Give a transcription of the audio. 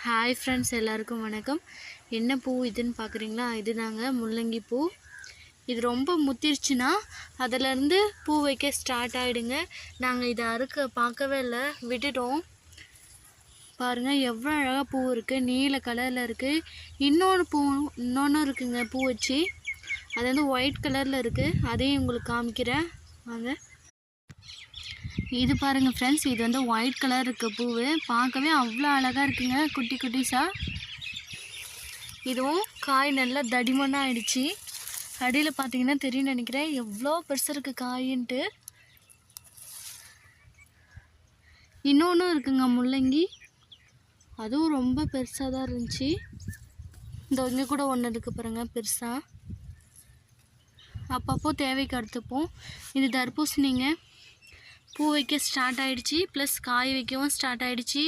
Hi friends, எல்லாருக்கும் வணக்கம். என்ன பூ இதுன்னு பார்க்குறீங்களா? இதுதாங்க முள்ளங்கி பூ. இது ரொம்ப முத்திருச்சுன்னா அதிலேருந்து பூ வைக்க ஸ்டார்ட் ஆகிடுங்க. நாங்கள் இதை பார்க்கவே இல்லை, விட்டுட்டோம். பாருங்கள் எவ்வளோ அழகாக பூ இருக்குது, நீல கலரில் இருக்குது. இன்னொன்று இருக்குங்க பூ வச்சு, அது வந்து ஒயிட் கலரில் இருக்குது. அதையும் உங்களுக்கு காமிக்கிறேன் வாங்க. இது பாருங்கள் ஃப்ரெண்ட்ஸ், இது வந்து ஒயிட் கலர் இருக்க பூவு, பார்க்கவே அவ்வளோ அழகாக இருக்குங்க, குட்டி குட்டிஸாக. இதுவும் காய் நல்லா தடிமனாக ஆயிடுச்சு. அடியில் பார்த்தீங்கன்னா தெரியும் நினைக்கிறேன், எவ்வளோ பெருசாக இருக்குது காயின்ட்டு. இன்னொன்றும் இருக்குங்க முள்ளங்கி, அதுவும் ரொம்ப பெருசாக தான் இருந்துச்சு. இந்த இங்கே கூட ஒன்று இருக்குது பாருங்க பெருசாக. அப்பப்போ தேவைக்கு எடுத்துப்போம். இது தர்பூசணிங்க, பூ வைக்க ஸ்டார்ட் ஆகிடுச்சி, ப்ளஸ் காய் வைக்கவும் ஸ்டார்ட் ஆகிடுச்சி.